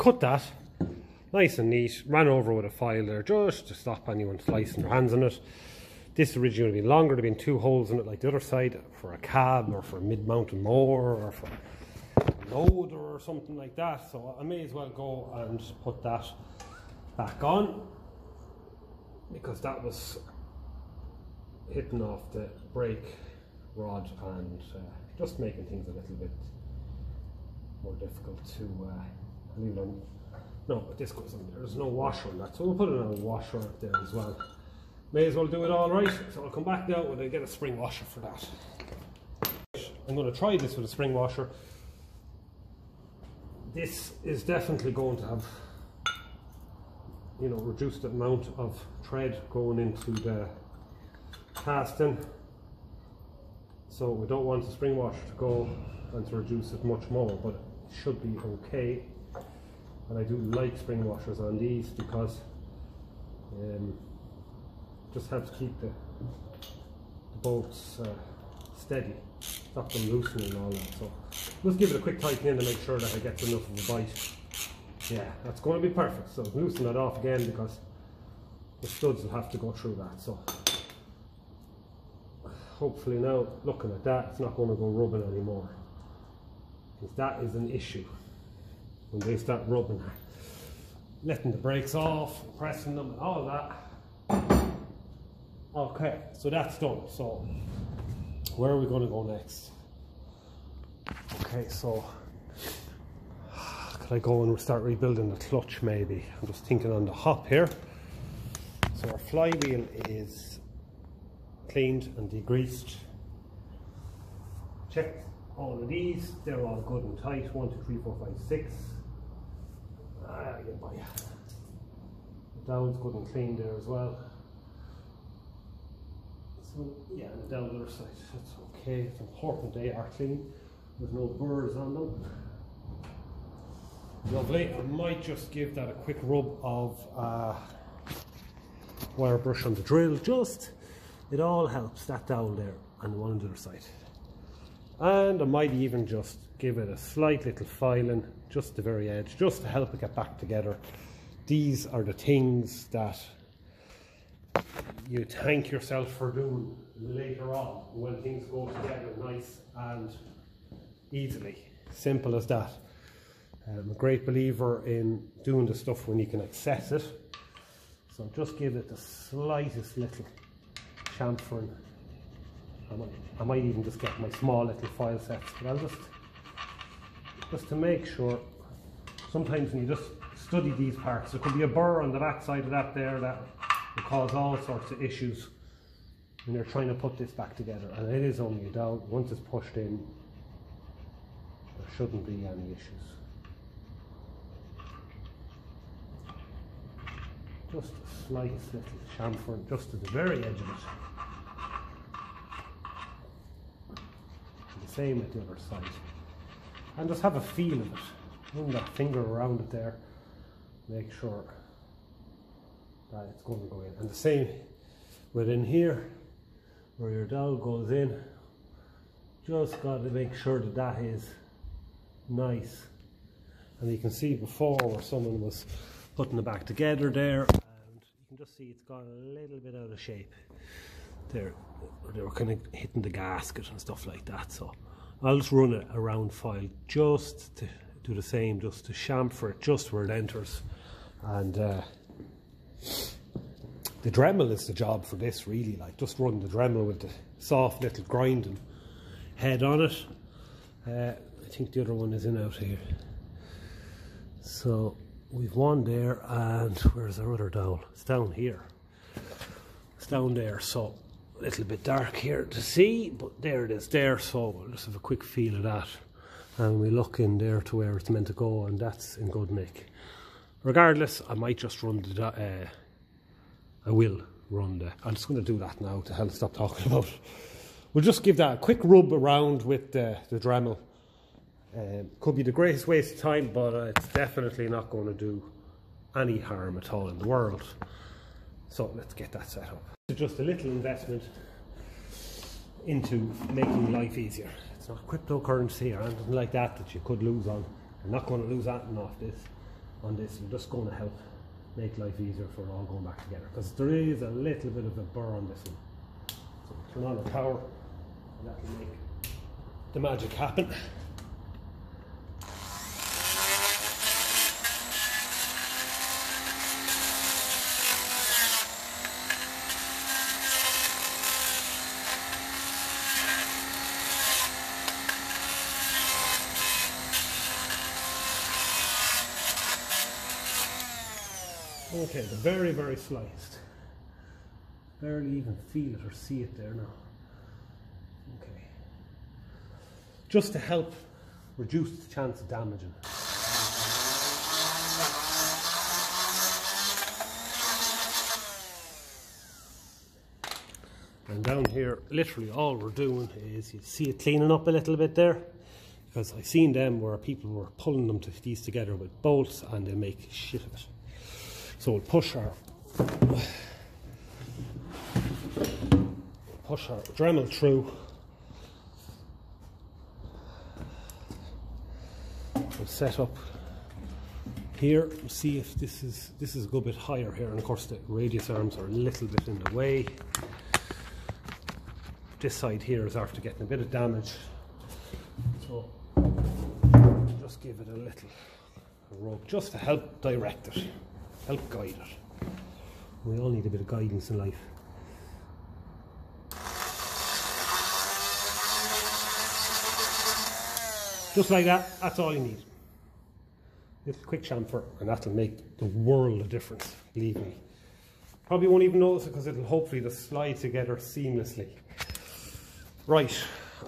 cut that nice and neat, ran over with a file there just to stop anyone slicing their hands on it. This originally would have been longer, there would have been 2 holes in it like the other side for a cab or for a mid-mountain mower or for a loader or something like that. So I may as well go and put that back on, because that was hitting off the brake rod and just making things a little bit more difficult to leave on. No, but this goes on there. There's no washer on that, so we'll put it on a washer up there as well. May as well do it all right. So I'll come back now when I get a spring washer for that. I'm going to try this with a spring washer. This is definitely going to have, you know, reduced amount of tread going into the casting. So we don't want the spring washer to go and to reduce it much more, but it should be okay. And I do like spring washers on these because just helps keep the bolts steady, stop them loosening and all that. So just give it a quick tighten in to make sure that I get enough of a bite. Yeah, that's going to be perfect. So loosen that off again because the studs will have to go through that. So hopefully now, looking at that, it's not going to go rubbing anymore, because that is an issue. When they start rubbing, letting the brakes off, pressing them, and all that. Okay, so that's done. So where are we going to go next? Okay, so could I go and start rebuilding the clutch maybe? I'm just thinking on the hop here. So our flywheel is cleaned and degreased. Checked all of these, they're all good and tight. 1, 2, 3, 4, 5, 6. The dowel's good and clean there as well. So yeah, and the dowel other side, that's okay. It's important they are clean. There's no burrs on them. Lovely. I might just give that a quick rub of wire brush on the drill. Just, it all helps, that dowel there and the one on the other side. And I might even just give it a slight little filing, just the very edge, just to help it get back together. These are the things that you thank yourself for doing later on, when things go together nice and easily. Simple as that. I'm a great believer in doing the stuff when you can access it. So just give it the slightest little chamfering. I might even just get my small little file sets, but I'll just to make sure. Sometimes when you just study these parts, there could be a burr on the back side of that there that will cause all sorts of issues when you're trying to put this back together. And it is only a dowel. Once it's pushed in, there shouldn't be any issues. Just the slightest little chamfering, just to the very edge of it. Same at the other side, and just have a feel of it. Run that finger around it there, make sure that it's going to go in. And the same within here, where your dowel goes in, just got to make sure that that is nice. And you can see before where someone was putting it back together there, and you can just see it's got a little bit out of shape there. They were kind of hitting the gasket and stuff like that. So I'll just run it around file just to do the same, just to chamfer it just where it enters. And the Dremel is the job for this, really. Like, just run the Dremel with the soft little grinding head on it. I think the other one is in out here. So we've one there, and where's our other dowel? It's down here. It's down there. So a little bit dark here to see, but there it is there. So we'll just have a quick feel of that, and we look in there to where it's meant to go, and that's in good nick. Regardless, I might just run the I'm just going to do that now to help stop talking about it. We'll just give that a quick rub around with the Dremel. Could be the greatest waste of time, but it's definitely not going to do any harm at all in the world. So let's get that set up. Just a little investment into making life easier. It's not cryptocurrency or anything like that that you could lose on. I'm not going to lose anything off this. on this. We're just going to help make life easier for it all going back together, because there is a little bit of a burr on this one. So turn on the power and that will make the magic happen. Okay, they're very, very sliced. Barely even feel it or see it there now. Okay. Just to help reduce the chance of damaging. And down here, literally all we're doing is, you see it cleaning up a little bit there, because I've seen them where people were pulling these together with bolts and they make shit of it. So we'll push our Dremel through. We'll set up here, see if this is a good bit higher here, and of course the radius arms are a little bit in the way. This side here is after getting a bit of damage, so just give it a little rub just to help direct it. Help guide it. We all need a bit of guidance in life. Just like that, that's all you need. A little quick chamfer and that'll make the world of difference, believe me. Probably won't even notice it because it'll hopefully just slide together seamlessly. Right,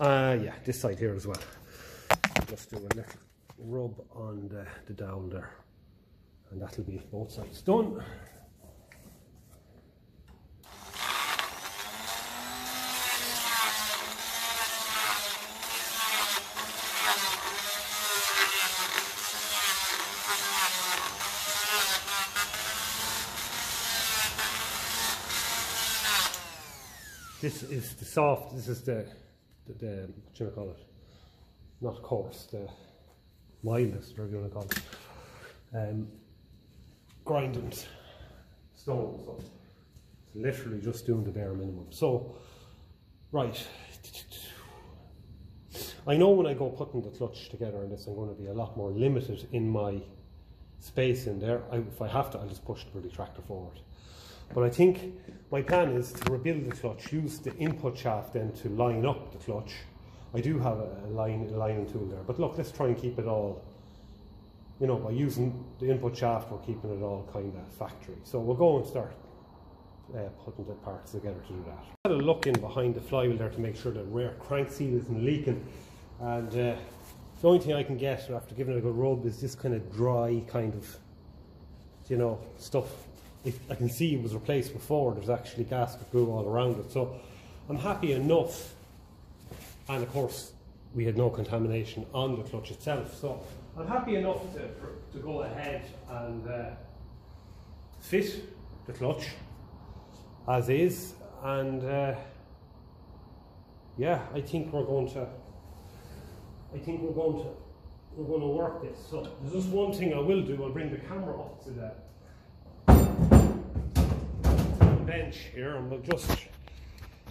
yeah, this side here as well. Just do a little rub on the dowel there. And that'll be both sides done. This is the soft, this is the what do you call it? Not coarse, the mildest, whatever you want to call it. Grinding stone, so it's literally just doing the bare minimum. So, right, I know when I go putting the clutch together on this, I'm going to be a lot more limited in my space in there. If I have to, I'll just push the bloody tractor forward. But I think my plan is to rebuild the clutch, use the input shaft then to line up the clutch. I do have a lining tool there, but look, let's try and keep it all, you know, by using the input shaft, we're keeping it all kind of factory. So we'll go and start putting the parts together to do that. I had a look in behind the flywheel there to make sure the rear crank seal isn't leaking, and the only thing I can get after giving it a good rub is this kind of dry kind of, you know, stuff. I can see it was replaced before, there's actually gasket glue all around it, so I'm happy enough. And of course we had no contamination on the clutch itself, so I'm happy enough to go ahead and fit the clutch as is, and yeah, I think we're going to work this. So there's just one thing I will do. I'll bring the camera up to the bench here, and we'll just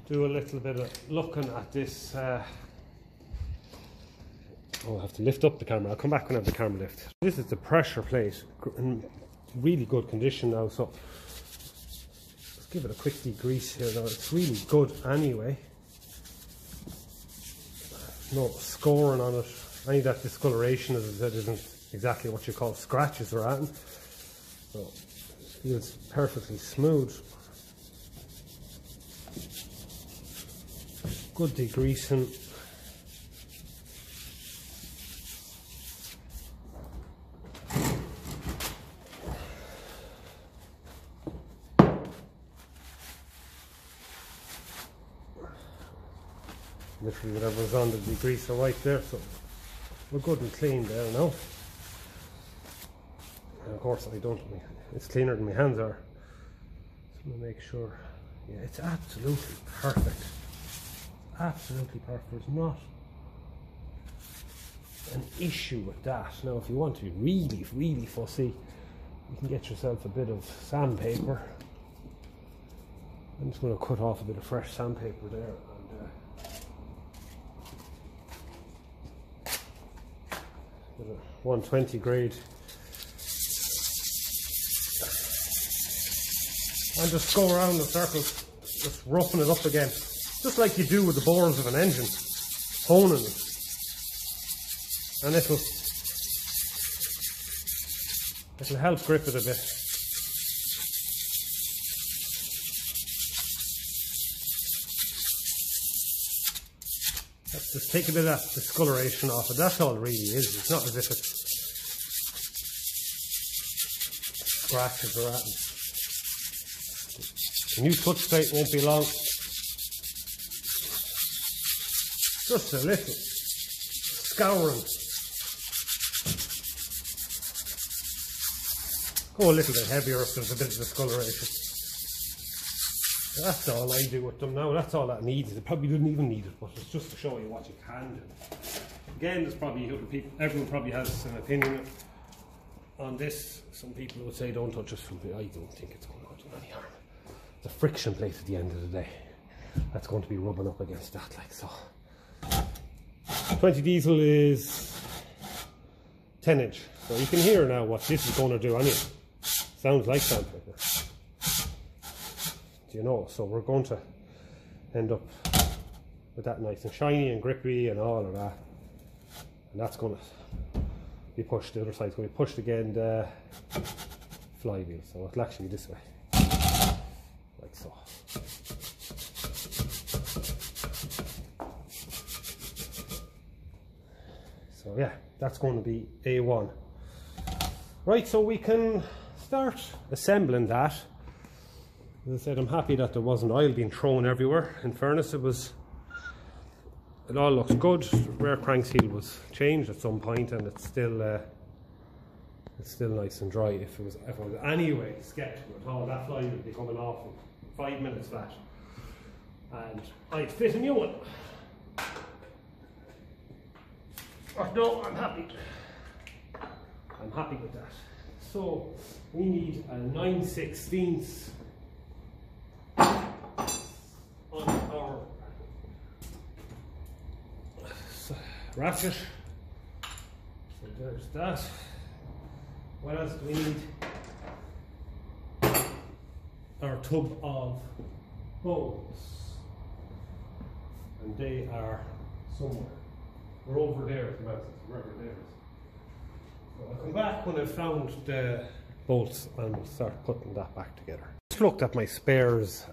do a little bit of looking at this. I'll have to lift up the camera. I'll come back when I have the camera lift. This is the pressure plate in really good condition now, so let's give it a quick degrease here now. It's really good anyway. No scoring on it. Any of that discoloration, as I said, isn't exactly what you call scratches or anything. So it feels perfectly smooth. Good degreasing. Literally whatever was on the degreaser right there, so we're good and clean there now. And of course it's cleaner than my hands are. So I'm gonna make sure, yeah, it's absolutely perfect. Absolutely perfect. There's not an issue with that. Now if you want to be really, really fussy, you can get yourself a bit of sandpaper. I'm just going to cut off a bit of fresh sandpaper there, and 120 grade, and just go around in circles, just roughing it up again, just like you do with the bores of an engine, honing it, and it'll help grip it a bit. Let's just take a bit of that discoloration off it. That's all it really is. It's not as if it's scratches or anything. The new touch plate won't be long. Just a little scouring. Go a little bit heavier if there's a bit of discoloration. That's all I do with them now. That's all that needs. It probably didn't even need it, but it's just to show you what you can do. Again, there's probably other people, everyone probably has an opinion on this. Some people would say don't touch it. I don't think it's going to do any harm. It's a friction plate at the end of the day. That's going to be rubbing up against that like so. 20 diesel is 10 inch. So you can hear now what this is going to do anyway. Sounds like sandpaper. You know, so we're going to end up with that nice and shiny and grippy and all of that, and that's going to be pushed. The other side's going to be pushed again, the flywheel, so it'll actually be this way, like so. So yeah, that's going to be A1. Right, so we can start assembling that. As I said, I'm happy that there wasn't oil being thrown everywhere. In fairness, it all looks good. The rear crank seal was changed at some point, and it's still nice and dry. If it was anyway skeptical at all, that fly would be coming off in 5 minutes flat, and I'd fit a new one. But no, I'm happy. I'm happy with that. So we need a 9/16 on our ratchet. So there's that. What else do we need? Our tub of bolts, and they are somewhere. We're over there at the moment, wherever it is. So I'll come back when I've found the bolts and we'll start putting that back together. Just looked at my spares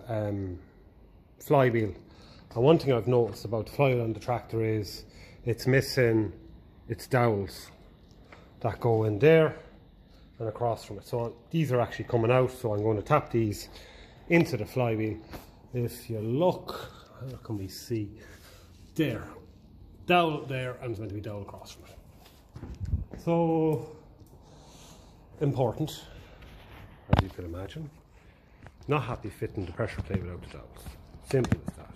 flywheel, and one thing I've noticed about the flywheel on the tractor is it's missing its dowels that go in there and across from it. So these are actually coming out, so I'm going to tap these into the flywheel. If you look, how can we see? There, dowel there, and there's meant to be dowel across from it. So important, as you can imagine. Not happy fitting the pressure plate without the dowels. Simple as that.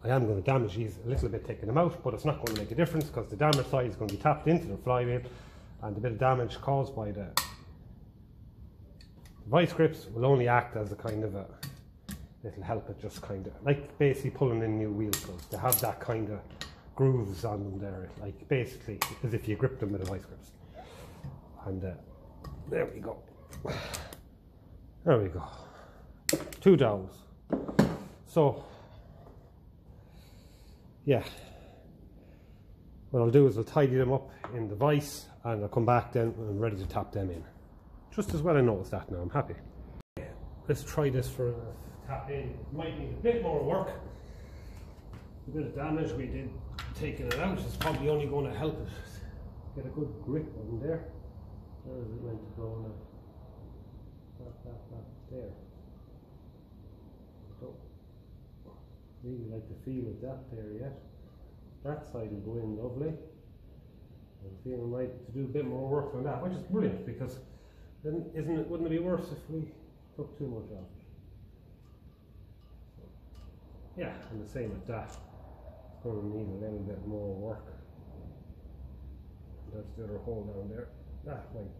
I am going to damage these a little bit taking them out, but it's not going to make a difference because the damaged side is going to be tapped into the flywheel, and the bit of damage caused by the vice grips will only act as a kind of a, it'll help it just kind of, like basically pulling in new wheels, because they have that kind of grooves on them there, like basically as if you grip them with the vice grips. And there we go. There we go. 2 dowels. So yeah, what I'll do is I'll tidy them up in the vise, and I'll come back then and I'm ready to tap them in. Just as well I noticed that now, I'm happy. Let's try this for a tap in. It might need a bit more work. A bit of damage we did taking it out is probably only going to help it get a good grip on there. Where is it meant to go now? That there. Don't really like the feel of that there yet. That side will go in lovely. I'm feeling right to do a bit more work on that, which is brilliant, because then wouldn't it be worse if we took too much off it? So, yeah, and the same with that. It's going to need a little bit more work. That's the other hole down there. That might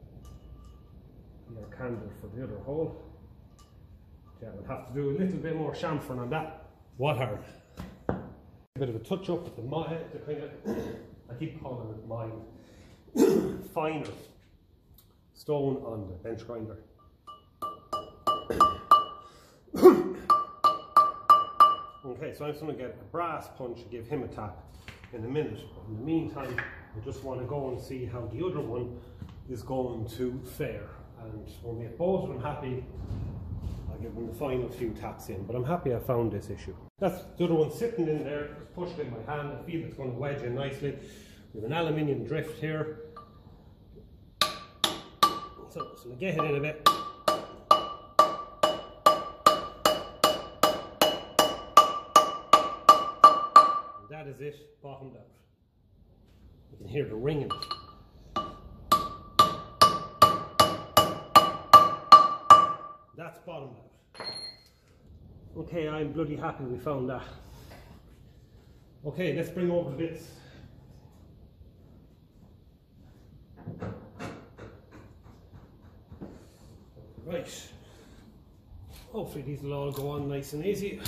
your candle for the other hole. Yeah, we'll have to do a little bit more chamfering on that. What harm? A bit of a touch up with the kind of, I keep calling it mine, finer stone on the bench grinder. Okay, so I'm just going to get a brass punch and give him a tap in a minute. But in the meantime, I just want to go and see how the other one is going to fare. And when we get both of them happy, I'll give them the final few taps in. But I'm happy I found this issue. That's the other one sitting in there, just pushed in my hand. I feel it's going to wedge in nicely. We have an aluminium drift here. So I'm going to get it in a bit. That is it, bottomed out. You can hear the ring in it. That's bottomed out. Okay, I'm bloody happy we found that. Okay, let's bring over the bits. Right. Hopefully these will all go on nice and easy.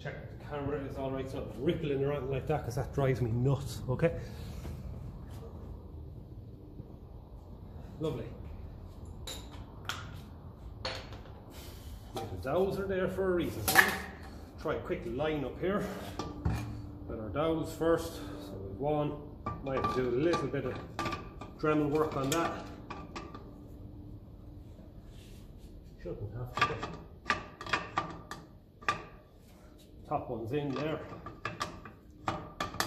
Check that the camera is alright, it's not rippling or anything like that, because that drives me nuts, okay? Lovely. The dowels are there for a reason. So let's try a quick line up here with our dowels first. So we've one, might have to do a little bit of Dremel work on that. Shouldn't have to. Top one's in there.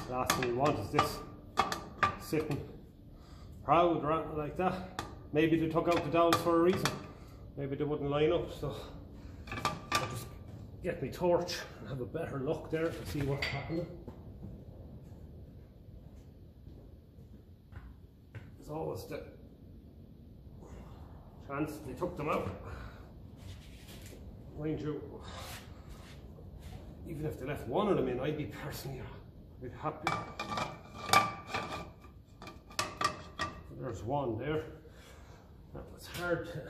Last thing we want is this sitting proud or anything like that. Maybe they took out the dowels for a reason. Maybe they wouldn't line up, so I'll just get my torch and have a better look there to see what's happening. There's always the chance they took them out. Mind you, even if they left one of them in, I'd be personally a bit happy. There's one there. That was hard to...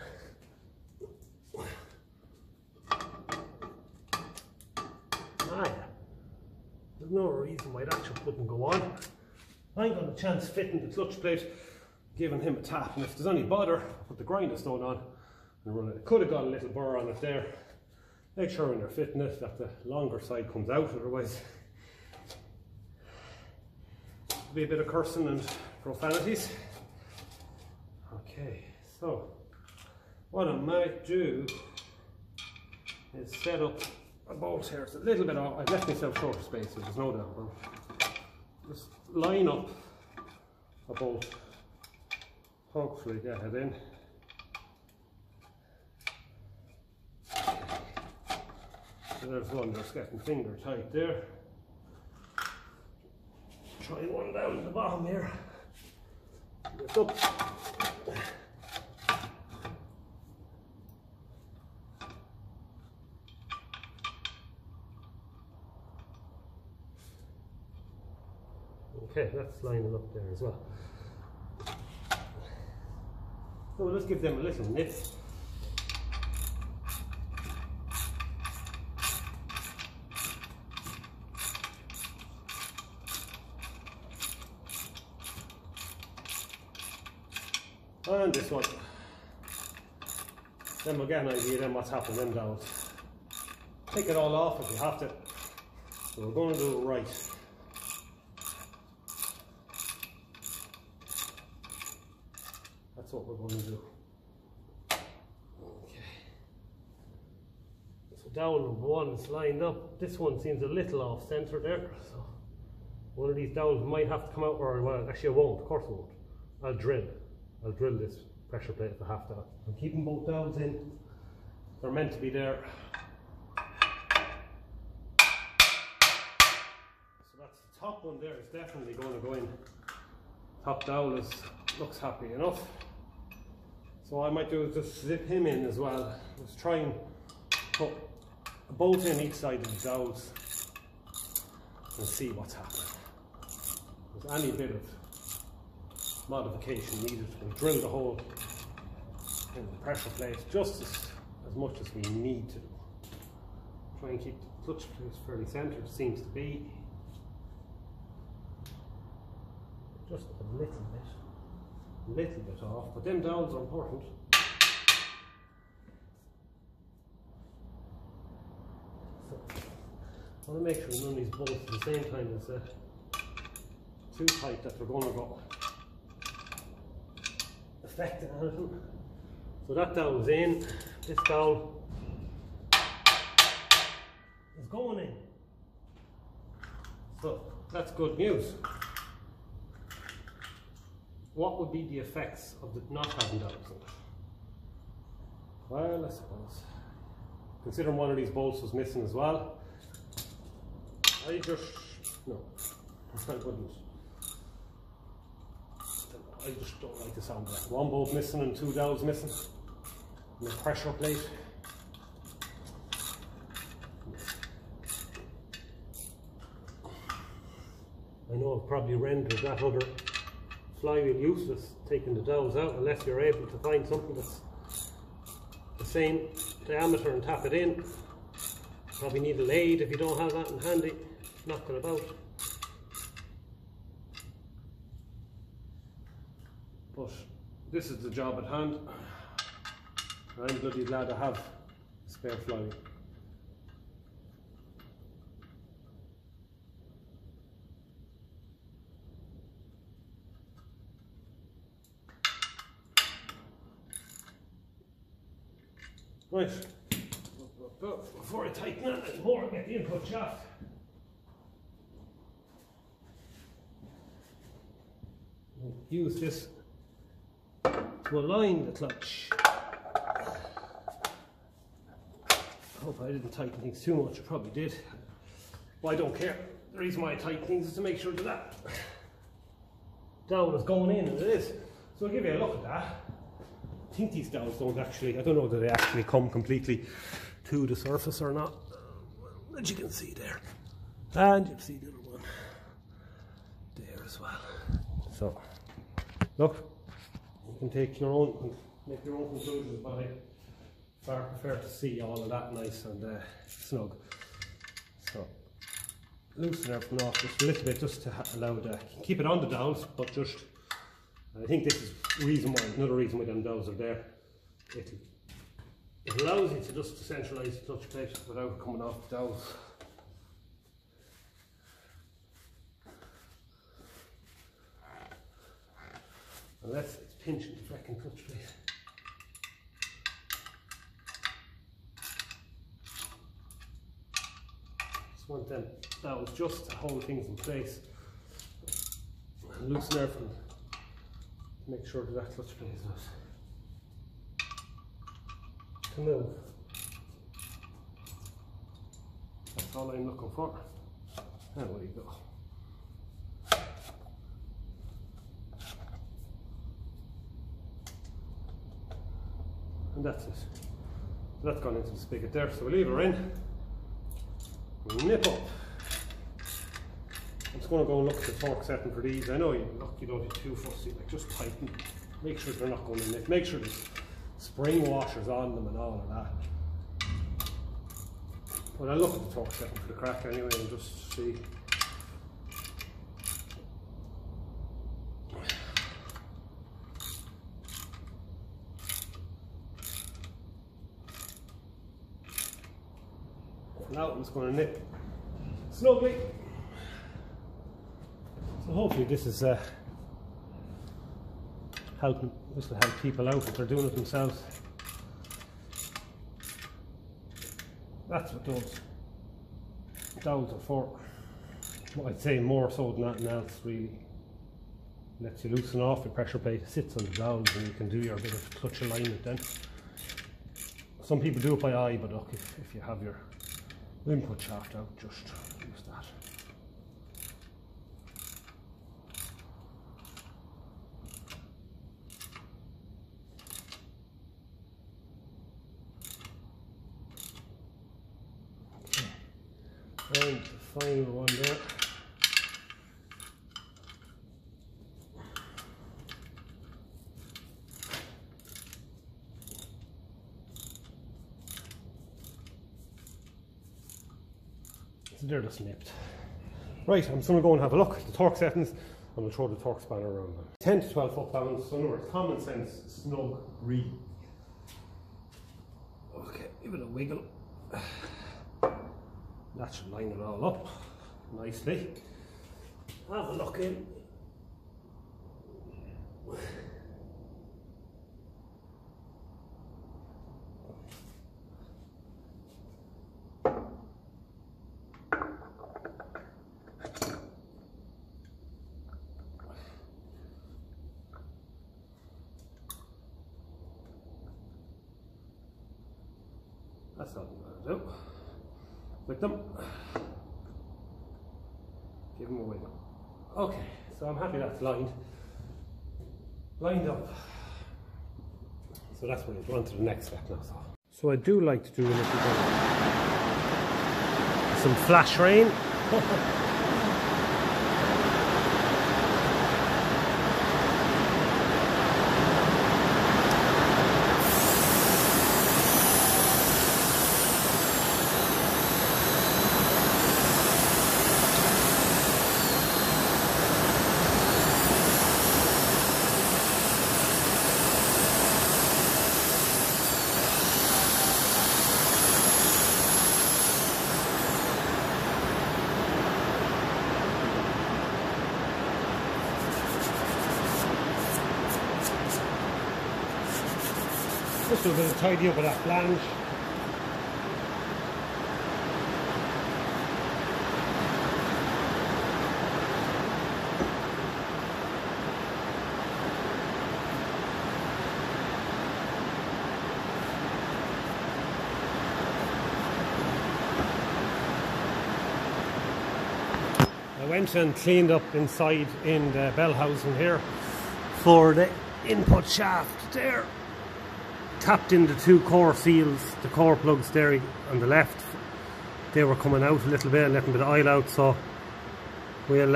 Ah, yeah. There's no reason why that just wouldn't go on. I ain't got a chance fitting the clutch plate, giving him a tap, and if there's any bother, I'll put the grinder stone on and run it. It could have got a little burr on it there. Make sure when you're fitting it that the longer side comes out, otherwise there'll be a bit of cursing and profanities. Okay, so what I might do is set up a bolt here. It's a little bit off. I've left myself short of space, so there's no doubt about it. Just line up a bolt, hopefully get it in. So there's one just getting finger tight there. Try one down at the bottom here. Lift up. Okay, that's lining up there as well. So we'll just give them a little nip. And this one. Then we'll get an idea then what's happening then dowels. Take it all off if you have to. So we're going to do it right. That's what we're going to do. Okay. So dowel number one is lined up. This one seems a little off centre there. So one of these dowels might have to come out, or well, actually I won't, of course I won't. I'll drill this pressure plate if I have to. I'm keeping both dowels in. They're meant to be there. So that's the top one there. Is definitely going to go in. Top dowel looks happy enough. So what I might do is just zip him in as well. Just try and put a bolt in each side of the dowels and see what's happening. If there's any bit of modification needed, and drill the hole in the pressure plate just as much as we need to. Try and keep the clutch plate fairly centered, seems to be. Just a little bit off, but them dowels are important. So I want to make sure none of these bolts at the same time is too tight that they're going to go affecting anything. So that dowel's in. This dowel is going in. So that's good news. What would be the effects of not having dowels in it? Well, I suppose, considering one of these bolts was missing as well, I just wouldn't. I just don't like the sound of that. One bolt missing and 2 dowels missing. And the pressure plate. I know I've probably rendered that other flywheel useless, taking the dowels out, unless you're able to find something that's the same diameter and tap it in. Probably need a lathe if you don't have that in handy. Knock it about. But this is the job at hand. I'm bloody glad I have a spare flywheel. Right, before I tighten it, there's more to get the input shaft. Use this to align the clutch. I hope I didn't tighten things too much, I probably did. Well, I don't care. The reason why I tighten things is to make sure that dowel is going in, and it is. So I'll give you a look at that. I think these dowels don't actually, I don't know that they actually come completely to the surface or not, as you can see there. And you'll see the other one there as well. So, look, you can take your own and make your own conclusions, but I far prefer to see all of that nice and snug. So, loosen everything off just a little bit, just to allow the, keep it on the dowels, but just, I think this is another reason why them dowels are there. It allows you to just centralise the clutch plate without coming off the dowels. Unless it's pinching the frickin' clutch plate. Just want them dowels just to hold things in place and loosen everything. Make sure that that clutch plate is not to move. That's all I'm looking for. And there you go. And that's it. So that's gone into the spigot there, so we'll leave her in. We'll nip up. I'm just going to go and look at the torque setting for these. I know you don't get too fussy, like just tighten. Make sure they're not going in. Make sure there's spring washers on them and all of that. But I'll look at the torque setting for the crack anyway and just see. Now I'm just going to nip snugly. So hopefully this is helping. This will help people out if they're doing it themselves. That's what those dowels are for. Well, I'd say more so than anything else, really. Lets you loosen off your pressure plate, it sits on the dowels, and you can do your bit of clutch alignment then. Some people do it by eye, but look, if you have your input shaft out, just use that. And the final one there. So they're just nipped. Right, I'm just going to go and have a look at the torque settings, and we'll throw the torque spanner around them. 10 to 12 foot-pounds, so in other words, common sense, snug read. Okay, give it a wiggle. That should line it all up nicely. Have a look in. That's all I'm going to do. With them. Give them a wiggle. Okay, so I'm happy that's lined up. So that's where we'll go on to the next step now. So I do like to do a little bit of some flash rain. Just do a bit of tidy up with that flange. I went and cleaned up inside in the bell housing here for the input shaft there. Tapped in the two core seals, the core plugs there on the left. They were coming out a little bit and letting a bit of oil out, so we'll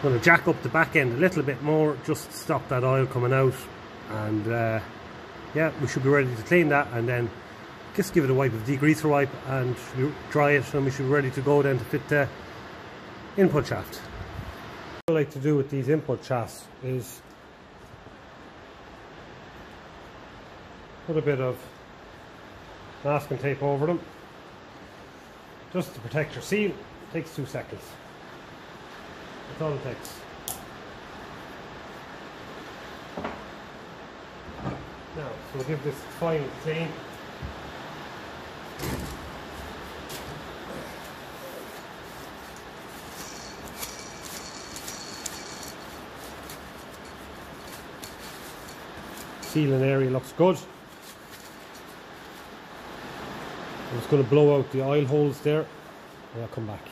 going to jack up the back end a little bit more just to stop that oil coming out, and yeah, we should be ready to clean that, and then just give it a wipe of degreaser wipe and dry it, and we should be ready to go then to fit the input shaft. What I like to do with these input shafts is put a bit of masking tape over them just to protect your seal. It takes 2 seconds. That's all it takes. Now, so we'll give this a fine clean. Sealing area looks good. I'm just going to blow out the oil holes there and I'll come back.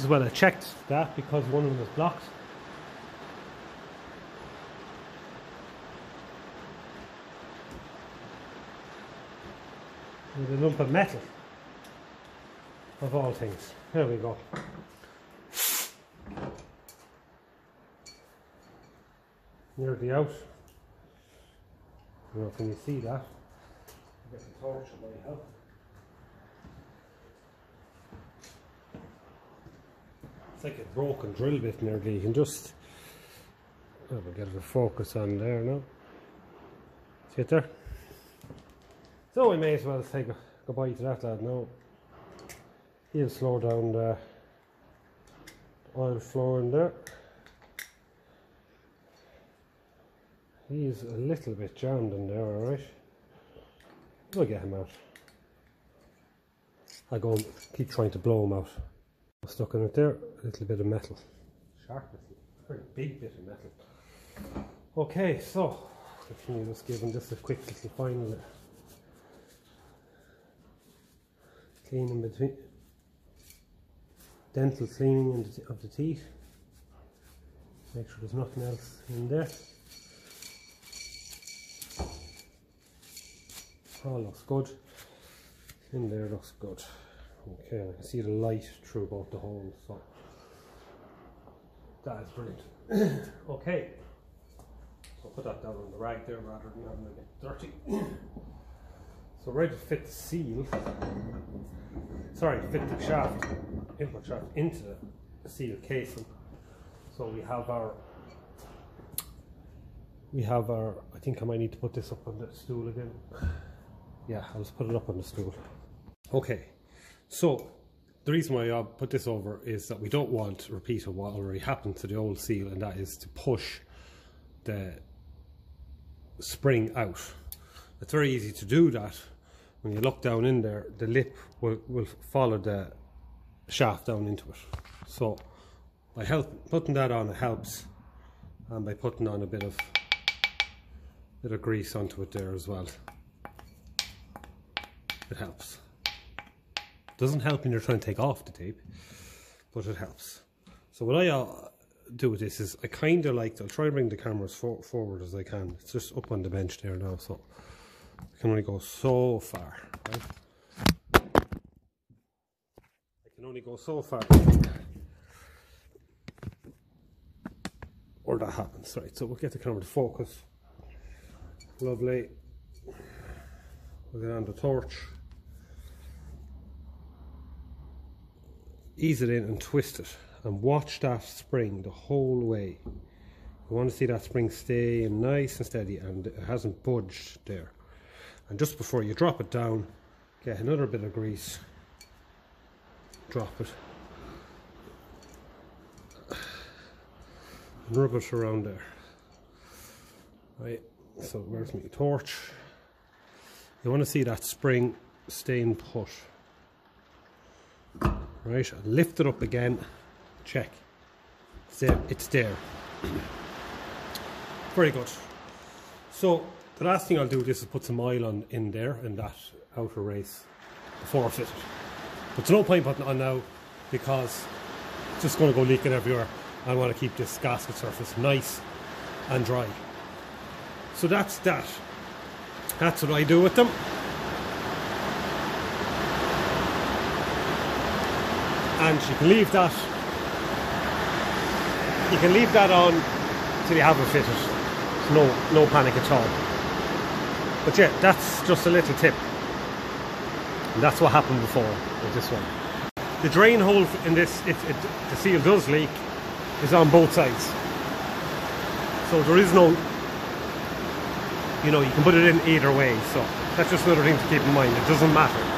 This is when I checked that because one of them was blocked. With a lump of metal, of all things. There we go. Nearly out. I don't know, can you see that? Get the torch on my help. It's like a broken drill bit nearly. You can just, oh, we'll get a focus on there now. See it there? So we may as well say goodbye to that lad now. He'll slow down the oil flow in there. He's a little bit jammed in there, alright. We'll get him out. I'll go and keep trying to blow him out. Stuck in it there, a little bit of metal. Sharp, very big bit of metal. Okay, so continue just giving this a quick little final cleaning between dental cleaning of the teeth. Make sure there's nothing else in there. All looks good. In there looks good. Okay, I can see the light through both the holes, so that is brilliant. Okay, so put that down on the rag there rather than having it dirty. So ready to fit the seal. It's sorry, fit the shaft, input shaft into the seal casing. So we have our, I think I might need to put this up on the stool again. Yeah, I'll just put it up on the stool. Okay, so the reason why I put this over is that we don't want a repeat of what already happened to the old seal, and that is to push the spring out. It's very easy to do that. When you look down in there, the lip will follow the shaft down into it. So by putting that on, it helps, and by putting on a bit of grease onto it there as well, it helps. Doesn't help when you're trying to take off the tape, but it helps. So what I do with this is I kind of like, I'll try to bring the cameras forward as I can. It's just up on the bench there now, so I can only go so far, right? I can only go so far, or that happens, right? So we'll get the camera to focus. Lovely. We'll get on the torch. Ease it in and twist it, and watch that spring the whole way. You want to see that spring stay nice and steady, and it hasn't budged there. And just before you drop it down, get another bit of grease, drop it, and rub it around there. Right, so where's my torch? You want to see that spring staying put. Right, I'll lift it up again, check, it's there. Very good. So the last thing I'll do is put some oil in there, in that outer race, before I fit it. But there's no point putting it on now, because it's just going to go leaking everywhere. I want to keep this gasket surface nice and dry. So that's that. That's what I do with them. And you can leave that on till you have it fitted. No panic at all. But yeah, that's just a little tip. And that's what happened before with this one. The drain hole in this, the seal does leak, is on both sides. So there is no, you can put it in either way. So that's just another thing to keep in mind. It doesn't matter.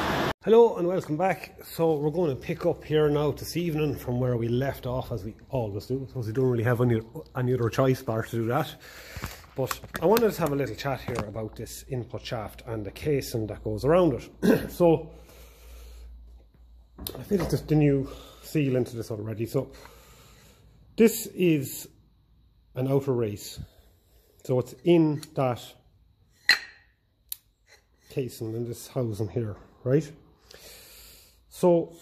Hello and welcome back. So we're going to pick up here now this evening from where we left off, as we always do. I suppose we don't really have any other choice bar to do that. But I wanted to have a little chat here about this input shaft and the casing that goes around it. So I fitted the new seal into this already. So this is an outer race. So it's in that casing, in this housing here, right? So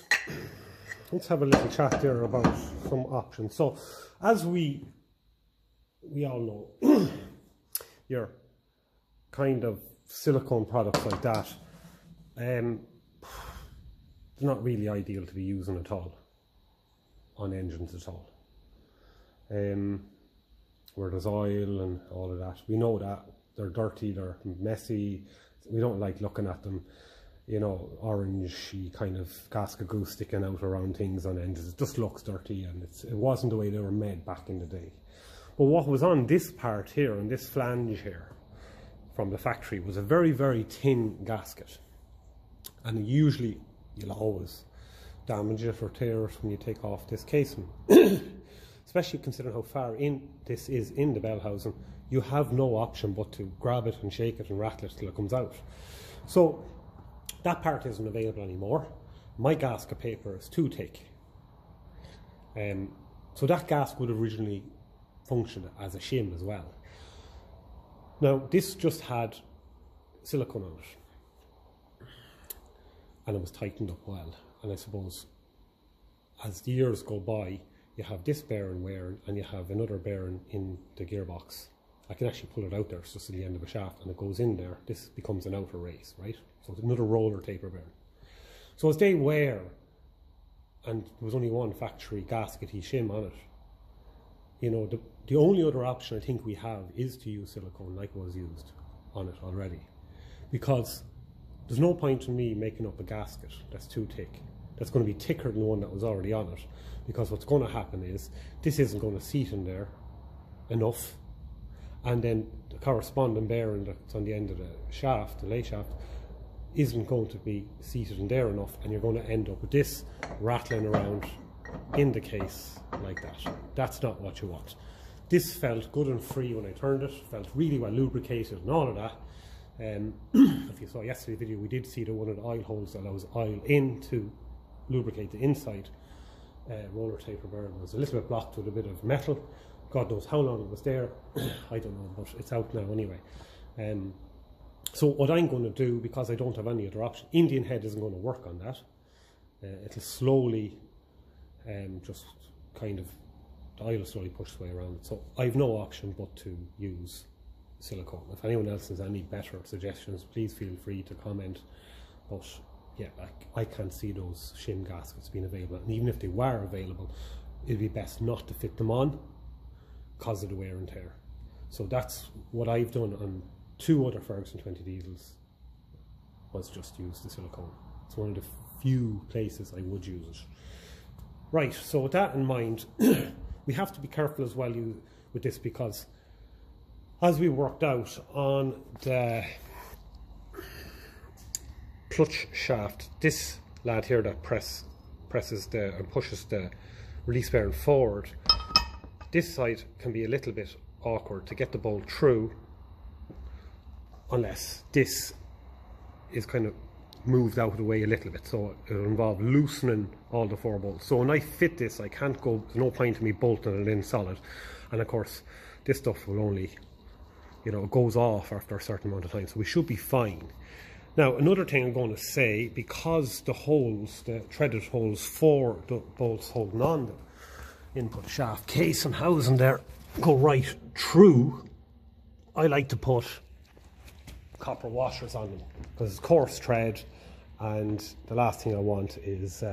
let's have a little chat there about some options. So as we all know, your kind of silicone products like that, they're not really ideal to be using at all on engines at all. Where there's oil and all of that, we know that they're dirty, they're messy. We don't like looking at them. Orangey kind of gasket goo sticking out around things on engines. It just looks dirty, and it wasn't the way they were made back in the day. But what was on this part here, and this flange here from the factory, was a very, very thin gasket. And usually you'll always damage it or tear it when you take off this casing. Especially considering how far in this is in the bell housing, you have no option but to grab it and shake it and rattle it till it comes out. So that part isn't available anymore. My gasket paper is too thick. So that gasket would originally function as a shim as well. Now this just had silicone on it, and it was tightened up well. And I suppose as the years go by, you have this bearing wearing, and you have another bearing in the gearbox. I can actually pull it out there, it's just at the end of a shaft, and it goes in there. This becomes an outer race, right? So it's another roller taper bearing. So as they wear, and there was only one factory gaskety shim on it, the only other option I think we have is to use silicone like was used on it already. Because there's no point in me making up a gasket that's too thick that's going to be thicker than the one that was already on it, because what's going to happen is this isn't going to seat in there enough, and then the corresponding bearing that's on the end of the shaft, the lay shaft, isn't going to be seated in there enough, and you're going to end up with this rattling around in the case like that. That's not what you want. This felt good and free when I turned it, felt really well lubricated and all of that. If you saw yesterday's video, we did see that one of the oil holes that allows oil in to lubricate the inside roller taper bearing. It was a little bit blocked with a bit of metal. God knows how long it was there. I don't know, but it's out now anyway. So what I'm going to do, because I don't have any other option, Indian head isn't going to work on that. It'll slowly just kind of, the oil will slowly push its way around it. So I've no option but to use silicone. If anyone else has any better suggestions, please feel free to comment. But yeah, I can't see those shim gaskets being available, and even if they were available, it'd be best not to fit them on because of the wear and tear. So that's what I've done on 2 other Ferguson 20 diesels, was just use the silicone. It's one of the few places I would use it. Right, so with that in mind, we have to be careful as well with this, because as we worked out on the clutch shaft, this lad here that pushes the release bearing forward, this side can be a little bit awkward to get the bolt through unless this is kind of moved out of the way a little bit. So it'll involve loosening all the 4 bolts. So when I fit this, I can't go, there's no point in me bolting it in solid. And of course, this stuff will only, you know, it goes off after a certain amount of time, so we should be fine. Now, another thing I'm going to say, because the holes, the threaded holes for the bolts holding on the input shaft case and housing there, go right through, I like to put copper washers on them, because it's coarse thread, and the last thing I want is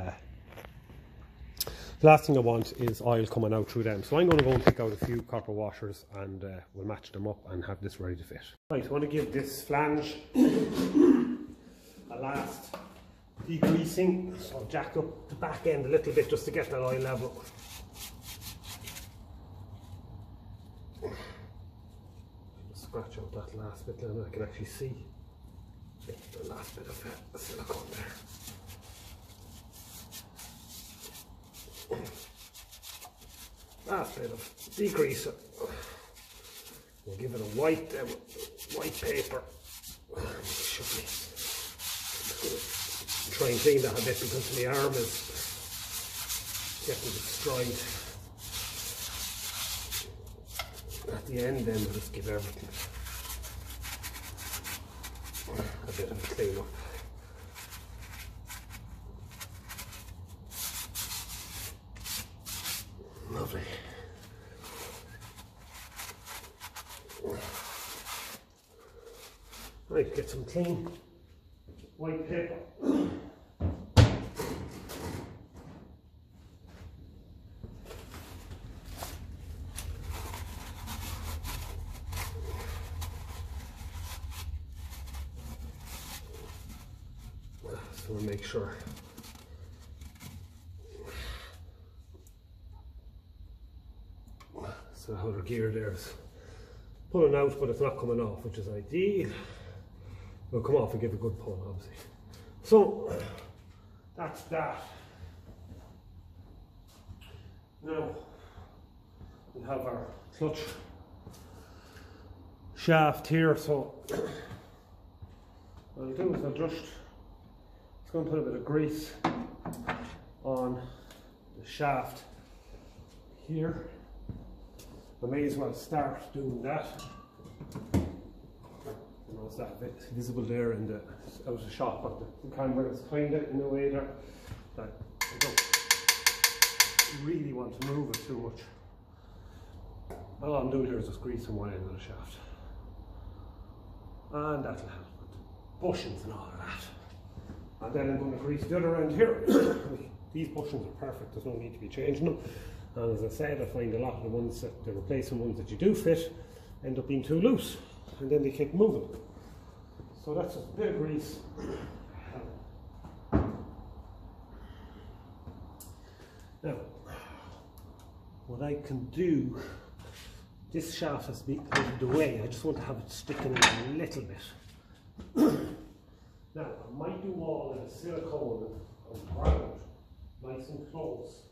oil coming out through them. So I'm going to go and pick out a few copper washers, and we'll match them up and have this ready to fit. Right, I want to give this flange a last degreasing, so I'll jack up the back end a little bit just to get that oil level. Just scratch out that last bit, then I can actually see the last bit of silicone there. Last bit of degreaser. We'll give it a white paper. Should be. Try and clean that a bit because my arm is getting destroyed. At the end, then we'll just give everything a bit of a clean up. Lovely. Right, get some clean white paper. So we'll make sure. So how the gear there is pulling out, but it's not coming off, which is ideal. It'll come off and give a good pull, obviously. So that's that. Now we have our clutch shaft here. So what I'll do is I'll just going to put a bit of grease on the shaft here. I may as well start doing that. You know, it's that bit visible there in the out of shot, but the camera is kind of in a way there that I don't really want to move it too much. All I'm doing here is just greasing one end of the shaft, and that'll help with the bushings and all of that. And then I'm going to grease the other end here. These bushings are perfect, there's no need to be changing them. And as I said, I find a lot of the ones that the replacement ones that you do fit end up being too loose, and then they keep moving. So that's just a bit of grease. Now, what I can do, this shaft has to be out of the way. I just want to have it sticking in a little bit. Now, I might do all in a silicone on the ground, nice and close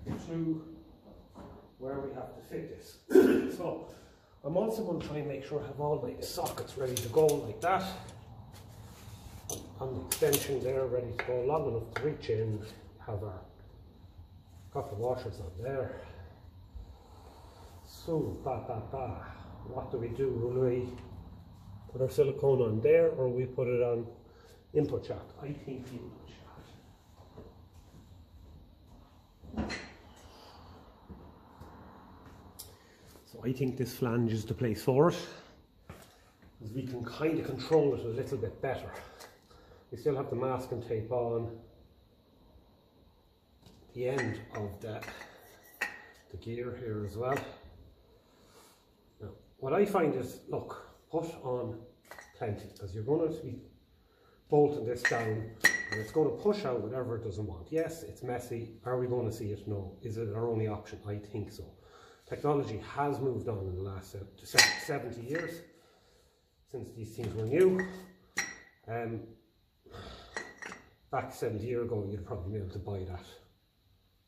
to where we have to fit this. So, I'm also going to try and make sure I have all my sockets ready to go like that. And the extension there ready to go, long enough to reach in, have our couple of washers on there. So, what do we do? Will we put our silicone on there, or we put it on input shaft? I think the input shaft. So I think this flange is the place for it, because we can kind of control it a little bit better. We still have the masking tape on the end of the gear here as well. Now, what I find is, look, put on plenty, because you're going to be bolting this down and it's going to push out whatever it doesn't want. Yes, it's messy. Are we going to see it? No. Is it our only option? I think so. Technology has moved on in the last 70 years since these things were new. Back 70 years ago, you'd probably be able to buy that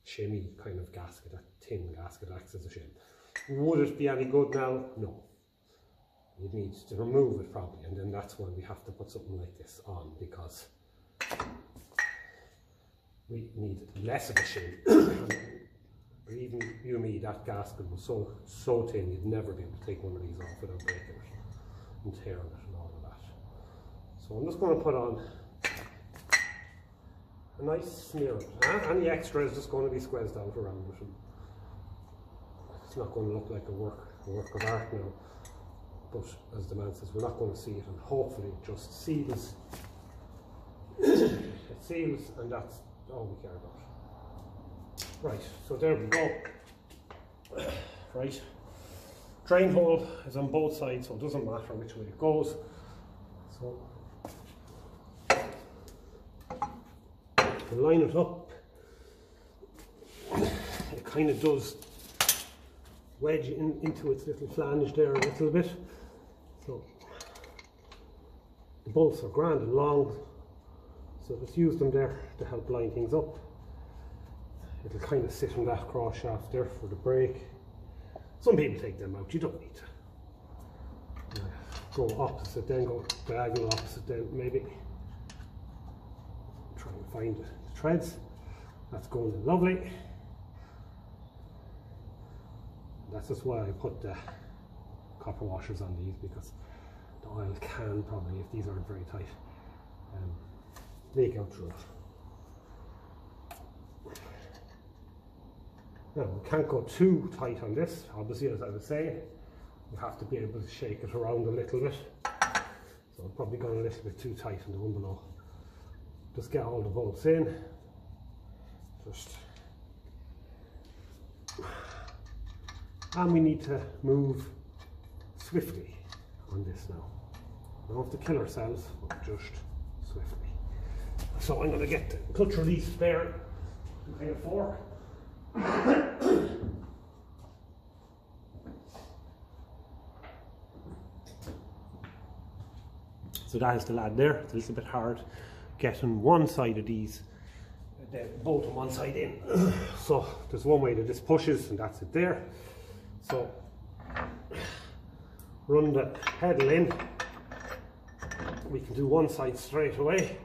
shimmy kind of gasket, that tin gasket acts as a shim. Would it be any good now? No. You'd need to remove it probably, and then that's when we have to put something like this on, because we need less of a shim. Or even you and me, that gasket was so thin you'd never be able to take one of these off without breaking it and tearing it and all of that. So I'm just going to put on a nice smear of it. Any extra is just going to be squeezed out around it. It's not going to look like a work of art now. But as the man says, we're not going to see it, and hopefully it just seals. It seals, and that's all we care about. Right, so there we go. Right, drain hole is on both sides, so it doesn't matter which way it goes. So we'll line it up. It kind of does wedge into its little flange there a little bit. So the bolts are grand and long, so just use them there to help line things up. It'll kind of sit on that cross shaft there for the brake. Some people take them out, you don't need to go opposite, then go diagonal opposite, then maybe try and find the threads. That's going in lovely. That's just why I put the copper washers on these, because the oil can probably, if these aren't very tight, leak out through it. Now, we can't go too tight on this, obviously, as I was saying. You have to be able to shake it around a little bit. So I've probably gone a little bit too tight on the one below. Just get all the bolts in. And we need to move swiftly on this now. We don't have to kill ourselves, but just swiftly. So I'm going to get the clutch release there, kind of fork. So that is the lad there. It's a little bit hard getting one side of these, both on one side in. So there's one way that this pushes, and that's it there. So run the pedal in. We can do one side straight away.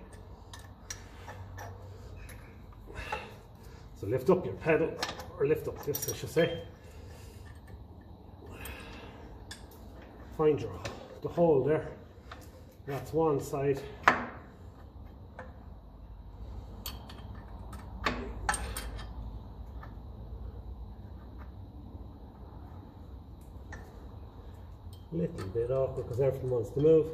So lift up your pedal, or lift up this, I should say. Find the hole there. That's one side. Little bit awkward because everything wants to move.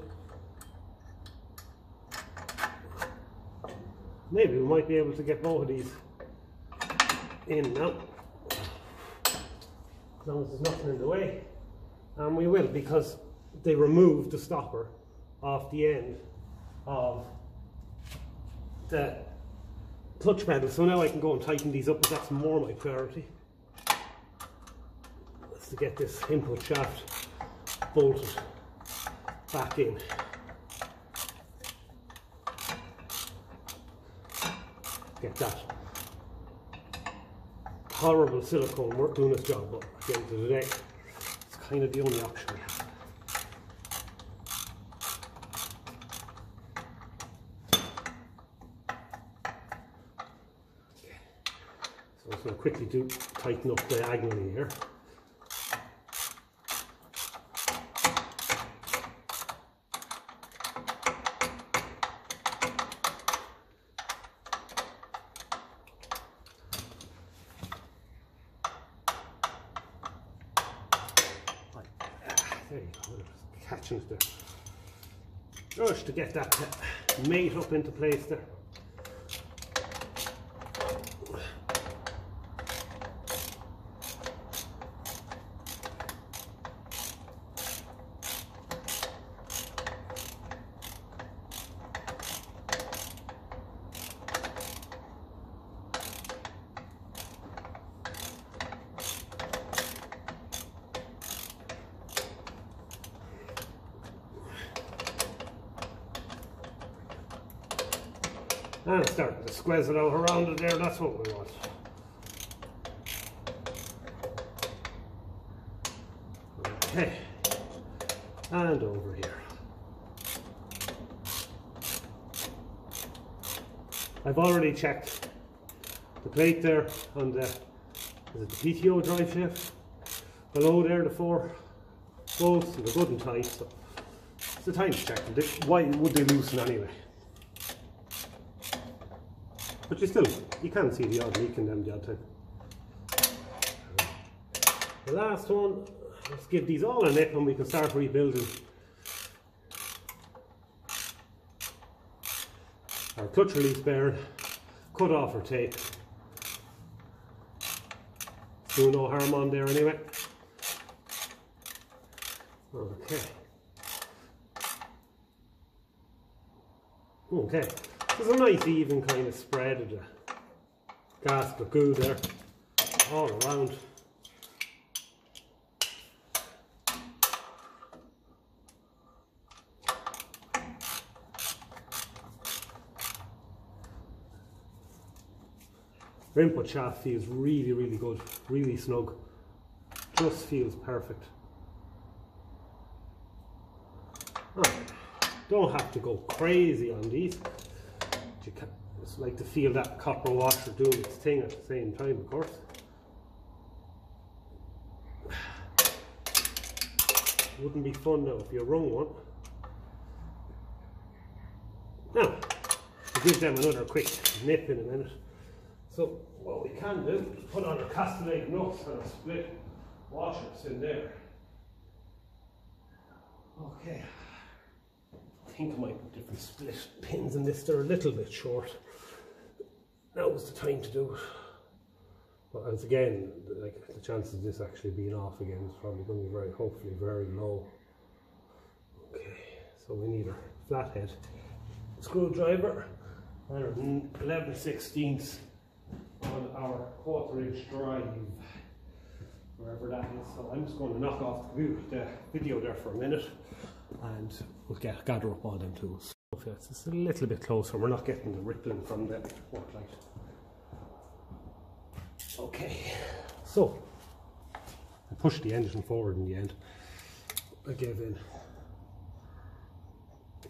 Maybe we might be able to get both of these in now, as long as there's nothing in the way, and we will, because they removed the stopper off the end of the touch pedal, so now I can go and tighten these up, but that's more my priority. That's to get this input shaft bolted back in. Get that horrible silicone work doing its job, but at the end of the day, it's kind of the only option we have. Okay. So I'm just going to quickly tighten up diagonally here. There you go, catching it there. Just to get that mate up into place there. And starting to squeeze it out around it there, that's what we want. Okay, and over here. I've already checked the plate there on the, is it the PTO drive shaft? Below there, the 4 bolts, and they're good and tight, so it's the time to check them. Why would they loosen anyway? But you can see the odd leak in them the odd time. The last one, let's give these all a nip and we can start rebuilding our clutch release bearing, cut off our tape. Do no harm on there anyway. Okay. Okay. There's a nice even kind of spread of the gasket glue there, all around. The input shaft feels really, really good, really snug, just feels perfect. Don't have to go crazy on these. You can just like to feel that copper washer doing its thing at the same time, of course. Wouldn't be fun now if you wrung one. Now, we'll give them another quick nip in a minute. So what we can do is put on our castellated nuts and a split washers in there. Okay. I think I might put different split pins in this. They're a little bit short. Now's the time to do it. But as again, like the chances of this actually being off again is probably going to be hopefully very low. Okay, so we need our flathead screwdriver and 11/16 on our 1/4" drive, wherever that is. So I'm just going to knock off the video there for a minute and we'll gather up all them tools. Okay, it's just a little bit closer, we're not getting the rippling from the work light. Okay, so I pushed the engine forward in the end. I gave in.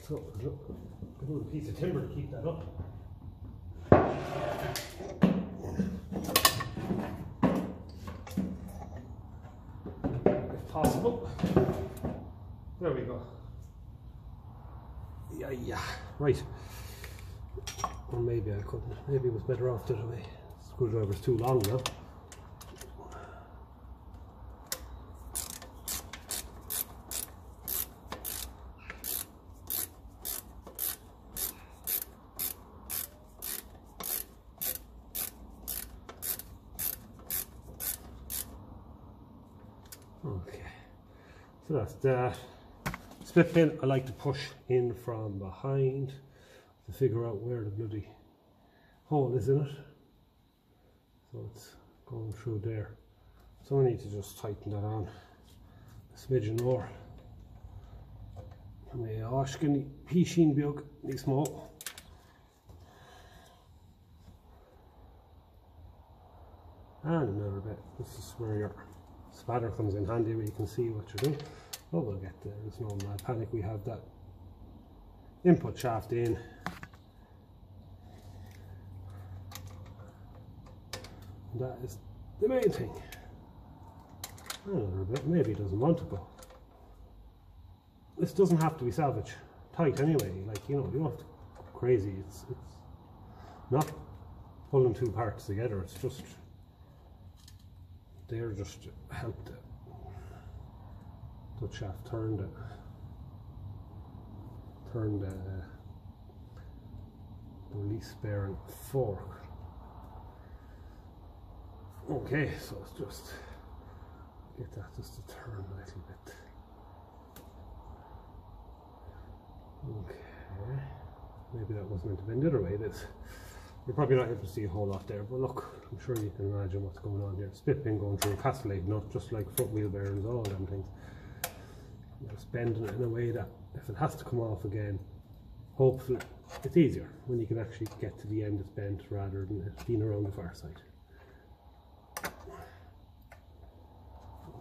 So look, a little piece of timber to keep that up. If possible. There we go. Yeah, right. Or maybe I couldn't. Maybe it was better off the other way. Screwdriver's too long now. Okay, so that's that. Split pin I like to push in from behind to figure out where the bloody hole is in it. So it's going through there. So we need to just tighten that on a smidgen more. Med Oshkin Pishin Bjog is small. And another bit. This is where your spatter comes in handy, where you can see what you're doing. But we'll get there. There's no mad panic. We have that input shaft in. That is the main thing. Another bit. Maybe it doesn't want to go. This doesn't have to be salvage tight anyway. Like, you know, you don't have to go crazy. It's not pulling two parts together. It's just there just to help the shaft turn the release bearing fork. Okay, so it's just get that just to turn a little bit. Okay, maybe that wasn't meant to bend the other way. It is. You're probably not able to see a whole lot there, but look, I'm sure you can imagine what's going on here. Split pin going through a castellate nut, just like front wheel bearings, all them things. Just bending it in a way that if it has to come off again, hopefully it's easier when you can actually get to the end it's bent rather than it being around the far side.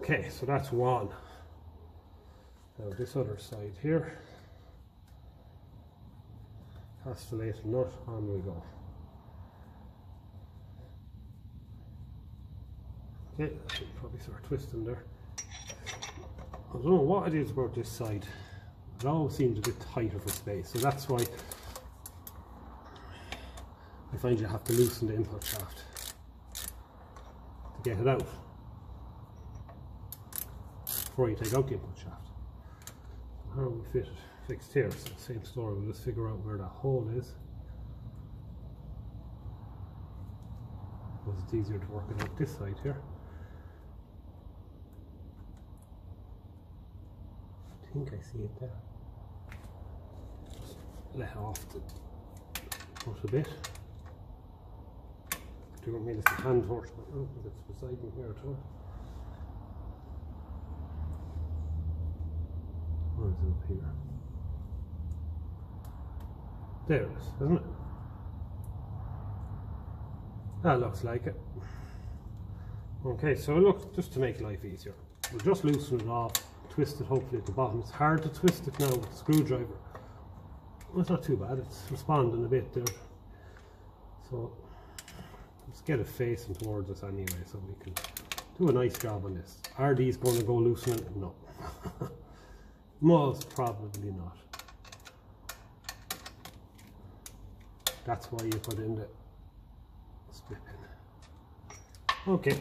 Okay, so that's one. Now this other side here. Castellate nut, on we go. Okay, I should probably start twisting there. I don't know what it is about this side. It always seems a bit tighter for space, so that's why I find you have to loosen the input shaft to get it out before you take out the input shaft. How do we fit it? Fixed here, so same story. We'll just figure out where that hole is, because it's easier to work it out this side here. I think I see it there. Just let off the foot a bit. Do you want me to see hand horse? Oh, it's beside me here too. Or is it up here? There it is, isn't it? That looks like it. Okay, so look, just to make life easier, we'll just loosen it off, twist it hopefully at the bottom. It's hard to twist it now with the screwdriver. Well, it's not too bad, it's responding a bit there. So let's get it facing towards us anyway so we can do a nice job on this. Are these going to go loosening it? No. Most probably not. That's why you put in the split pin. Okay,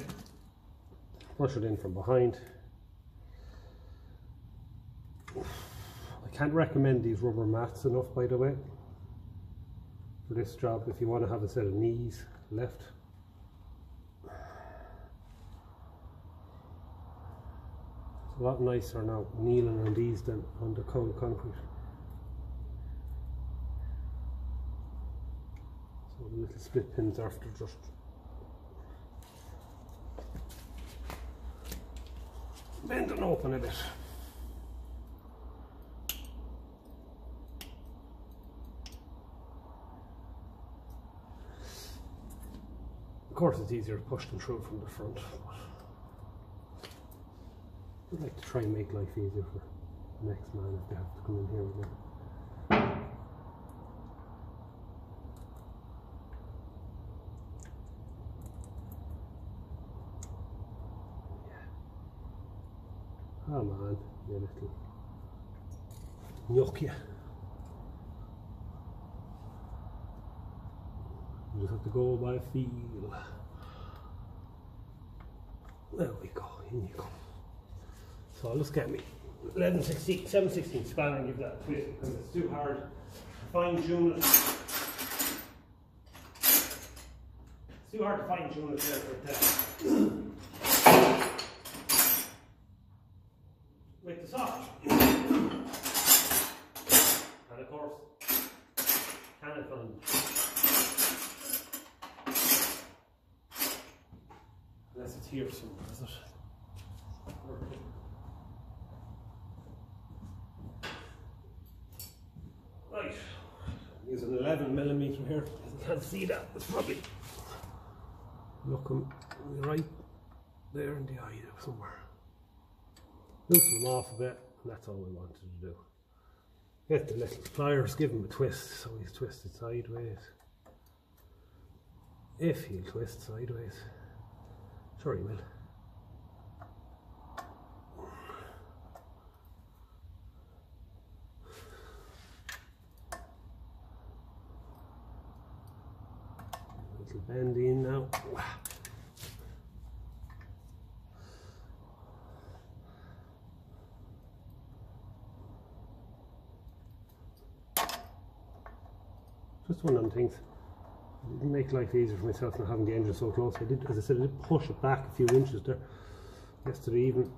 push it in from behind. I can't recommend these rubber mats enough, by the way, for this job. If you want to have a set of knees left, it's a lot nicer now kneeling on these than on the cold concrete. So the little split pins after just bending open a bit. Of course it's easier to push them through from the front, but I'd like to try and make life easier for the next man if they have to come in here again. Come on, you little gnocchi. You just have to go by feel. There we go, in you go. So I'll just get me 11/16, 7/16 spanner and give that a twist because it's too hard to fine tune it. It's too hard to fine tune it there for that. With the soft. And of course, can it fun. here somewhere, is it? Right, use an 11mm here. You can't see that. It's probably looking right there in the eye somewhere. Loosen them off a bit, and that's all we wanted to do. Get the little pliers, give him a twist so he's twisted sideways. If he'll twist sideways. Sure he will. Little bendy in now. Just one of them things. It didn't make life easier for myself not having the engine so close. I did, as I said, I did push it back a few inches there yesterday evening.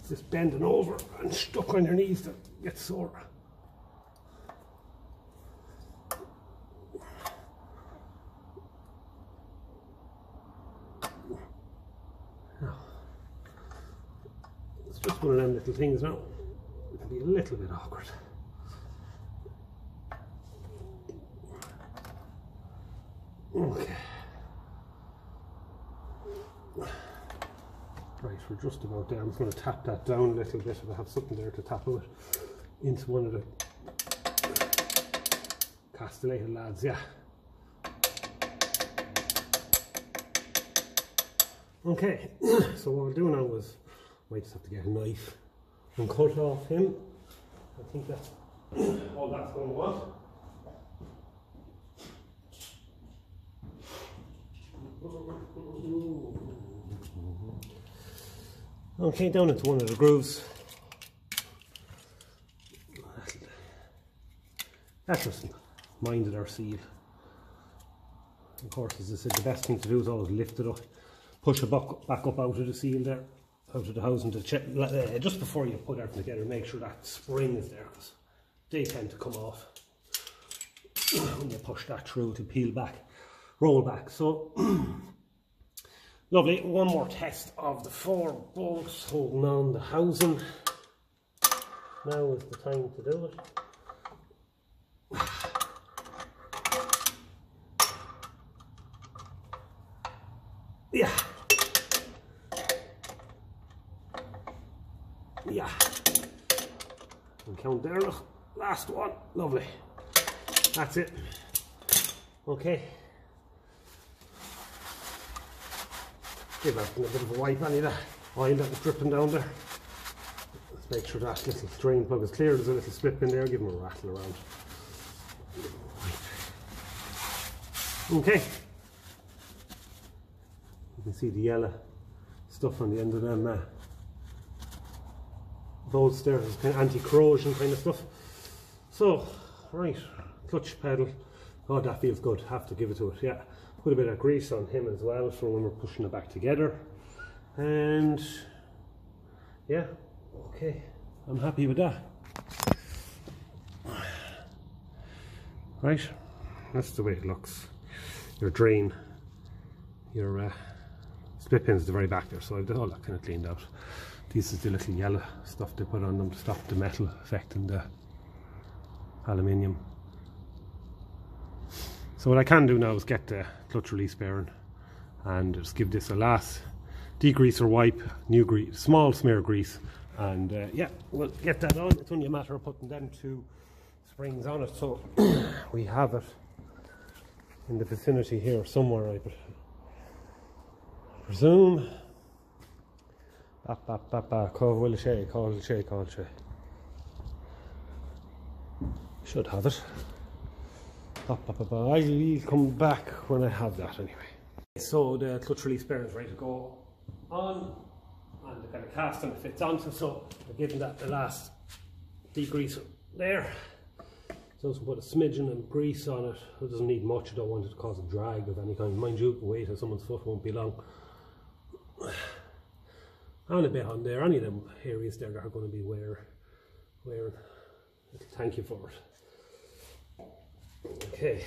It's just bending over and stuck on your knees that gets sore. Now, it's just one of them little things now. It can be a little bit awkward. Okay. Right, we're just about there. I'm just going to tap that down a little bit if I have something there to tap with into one of the castellated lads, yeah. Okay, so what we'll do now is I might just have to get a knife and cut off him. I think that's all that's going to want. Okay, down into one of the grooves. That's just minded our seal. Of course, as I said, the best thing to do is always lift it up, push it back up out of the seal there, out of the housing to check, just before you put everything together, make sure that spring is there, because they tend to come off when you push that through to peel back, roll back. So lovely. One more test of the 4 bolts holding on the housing. Now is the time to do it. Yeah. Yeah. And count there, look. Last one. Lovely. That's it. Okay. Give everything a bit of a wipe, any of that oil that was dripping down there. Let's make sure that little drain plug is clear. There's a little slip in there, give them a rattle around. Okay. You can see the yellow stuff on the end of them bolts there. It's kind of anti-corrosion kind of stuff. So, right, clutch pedal. Oh, that feels good. Have to give it to it, yeah. Put a bit of grease on him as well for when we're pushing it back together. And yeah, okay, I'm happy with that. Right, that's the way it looks. Your drain, your split pins at the very back there, so I've all that kind of cleaned out. This is the little yellow stuff they put on them to stop the metal affecting the aluminium. So what I can do now is get the clutch release bearing and just give this a last degrease or wipe, new grease, small smear of grease, and yeah, we'll get that on. It's only a matter of putting them 2 springs on it, so we have it in the vicinity here somewhere, I presume. Should have it. I'll come back when I have that anyway. So the clutch release bearing is ready to go on, and the kind of casting it fits onto, so I'm giving that the last degreaser there. So just put a smidgen of grease on it. It doesn't need much. I don't want it to cause a drag of any kind. Mind you, the weight of someone's foot won't be long. And a bit on there. Any of them areas there that are going to be wearing. Thank you for it. Okay,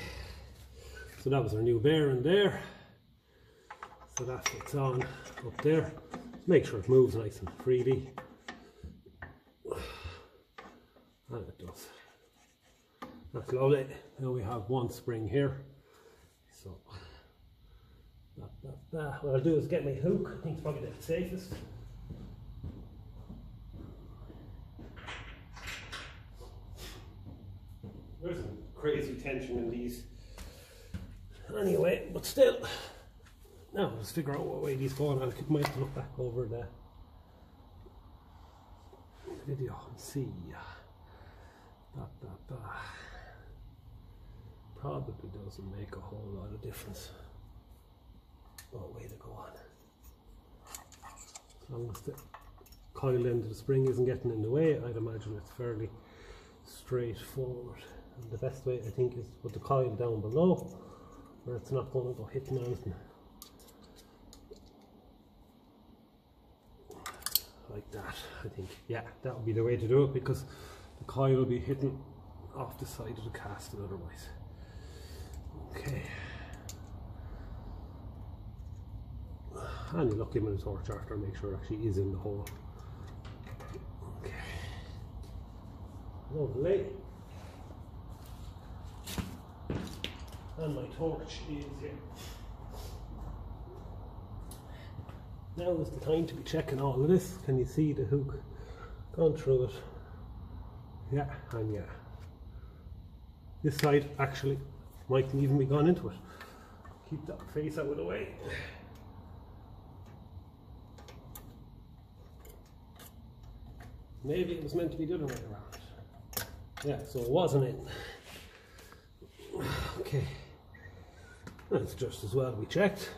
so that was our new bearing there. So that fits on up there. Make sure it moves nice and freely. And it does. That's lovely. Now we have one spring here. So what I'll do is get my hook. I think it's probably the safest. There's some crazy tension in these. Anyway, but still. Now let's figure out what way these go on. I might look back over the video and see. Probably doesn't make a whole lot of difference what way to go on. As long as the coil end of the spring isn't getting in the way, I'd imagine it's fairly straightforward. And the best way, I think, is to put the coil down below where it's not going to go hitting anything. Like that, I think. Yeah, that would be the way to do it, because the coil will be hitting off the side of the casting otherwise. Okay. And you look him in the torch after and make sure it actually is in the hole. Okay. Lovely. And my torch is here. Now is the time to be checking all of this. Can you see the hook gone through it? Yeah, and yeah. This side actually mightn't even be gone into it. Keep that face out of the way. Maybe it was meant to be the other way around. Yeah, so it wasn't in. Okay. That's just as well we checked.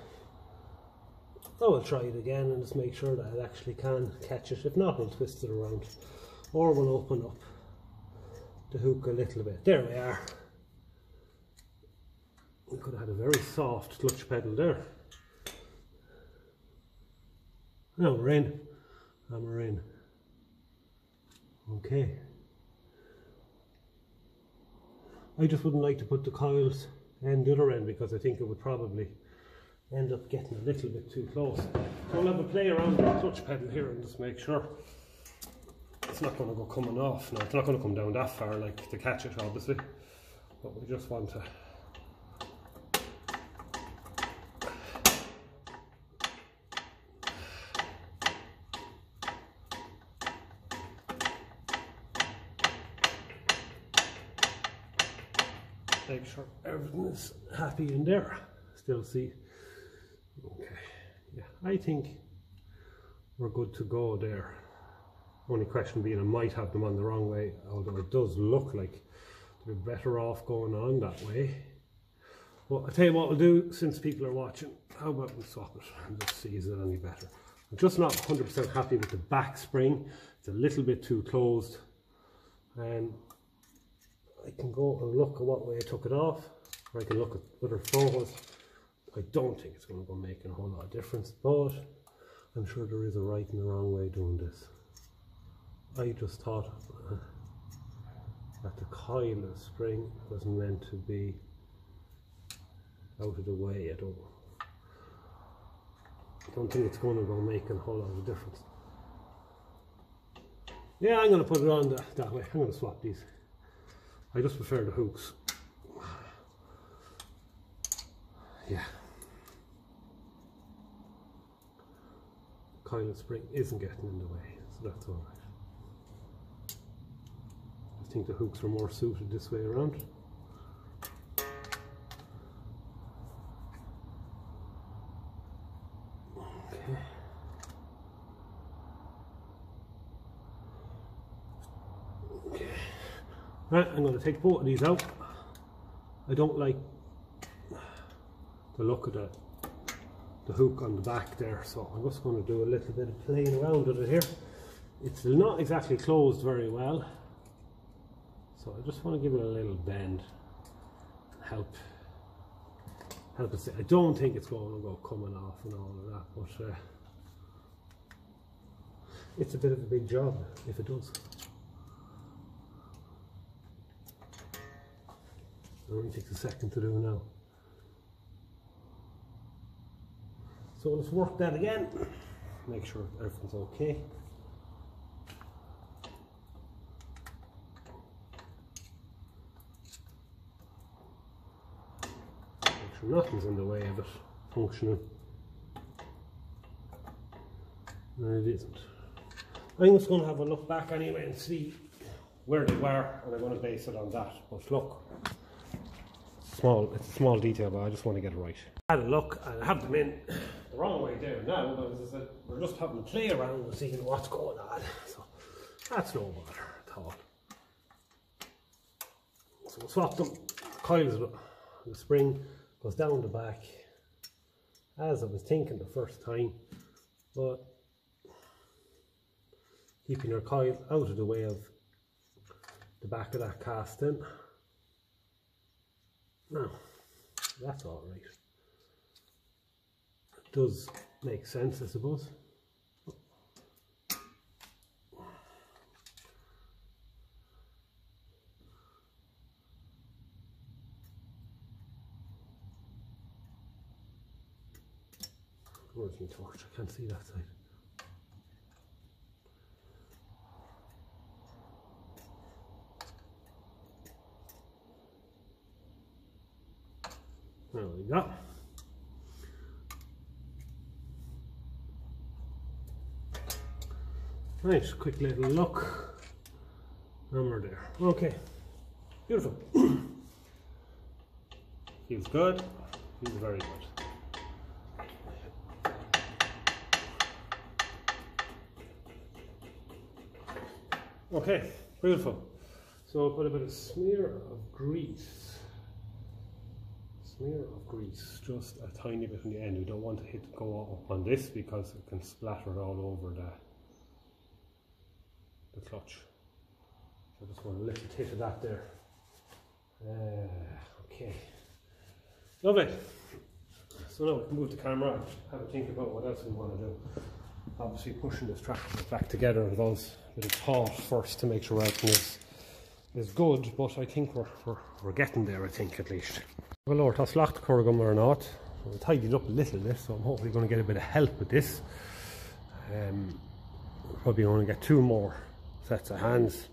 I will try it again and just make sure that it actually can catch it. If not, we'll twist it around, or we'll open up the hook a little bit. There we are. We could have had a very soft clutch pedal there. Now we're in, and we're in. Okay. I just wouldn't like to put the coils end the other end, because I think it would probably end up getting a little bit too close. So we'll have a play around with the clutch pedal here and just make sure it's not going to go coming off. Now it's not going to come down that far like to catch it obviously, but we just want to make sure everything is happy in there. Still see. Okay, yeah, I think we're good to go there. Only question being I might have them on the wrong way, although it does look like they're better off going on that way. Well, I'll tell you what we'll do, since people are watching, how about we swap it and just see is it any better. I'm just not 100% happy with the back spring. It's a little bit too closed, and I can go and look at what way I took it off, or I can look at other photos. I don't think it's going to go making a whole lot of difference, but I'm sure there is a right and a wrong way of doing this. I just thought that the coil of the spring was meant to be out of the way. I don't think it's going to go making a whole lot of difference. Yeah, I'm going to put it on that way. I'm going to swap these. I just prefer the hooks. Yeah. Coil spring isn't getting in the way, so that's alright. I think the hooks are more suited this way around. Okay. Okay. Right, I'm going to take both of these out. I don't like the look of the hook on the back there, so I'm just going to do a little bit of playing around with it here. It's not exactly closed very well, so I just want to give it a little bend and help it stay. I don't think it's going to go coming off and all of that, but it's a bit of a big job if it does. It only takes a second to do now. So let's work that again, make sure everything's okay. Make sure nothing's in the way of it functioning. And it isn't. I'm just going to have a look back anyway and see where they were, and I'm going to base it on that. But look, it's a small detail, but I just want to get it right. I had a look and I have them in the wrong way there now, but as I said, we're just having to play around and seeing what's going on. So that's no bother at all. So we'll swap them. Coils, the spring goes down the back, as I was thinking the first time, but keeping your coil out of the way of the back of that casting. Now, that's all right. It does make sense, I suppose. Where's my torch? I can't see that side. There we go. Nice, quick little look. And we're there. Okay, beautiful. Feels good. Feels very good. Okay, beautiful. So I'll put a bit of smear of grease. Smear of grease, just a tiny bit on the end. We don't want to go up on this because it can splatter all over the clutch. So I just want a little hit of that there. Okay, lovely. So now we can move the camera and have a think about what else we want to do. Obviously pushing this tractor back together involves a bit of thought first to make sure everything is good, but I think we're getting there, I think, at least. Well, Lord, that's locked Corrigan or not. I'll tidy it up a little bit, so I'm hopefully going to get a bit of help with this. Probably going to get 2 more sets of hands.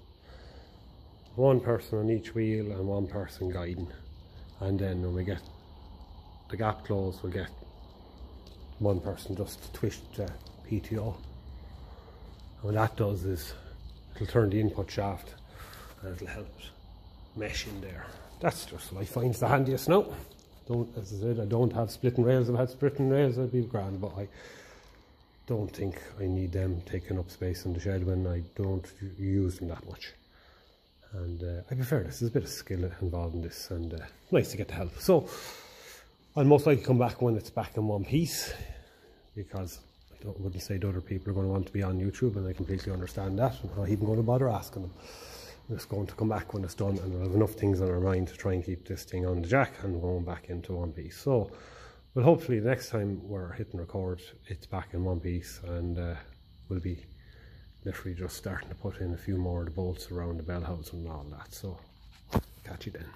1 person on each wheel and 1 person guiding. And then when we get the gap closed, we'll get 1 person just to twist the PTO. And what that does is it'll turn the input shaft and it'll help it mesh in there. That's just what I find the handiest now. As I said, I don't have splitting rails. If I had splitting rails, I'd be grand, but I don't think I need them taking up space in the shed when I don't use them that much. And I prefer this. There's a bit of skill involved in this, and nice to get the help. So I'll most likely come back when it's back in one piece, because I wouldn't say that other people are going to want to be on YouTube, and I completely understand that. I'm not even going to bother asking them. I'm just going to come back when it's done, and we'll have enough things on our mind to try and keep this thing on the jack and going back into one piece. So, well, hopefully the next time we're hitting record, it's back in one piece, and we'll be literally just starting to put in a few more of the bolts around the bell housing and all that. So, catch you then.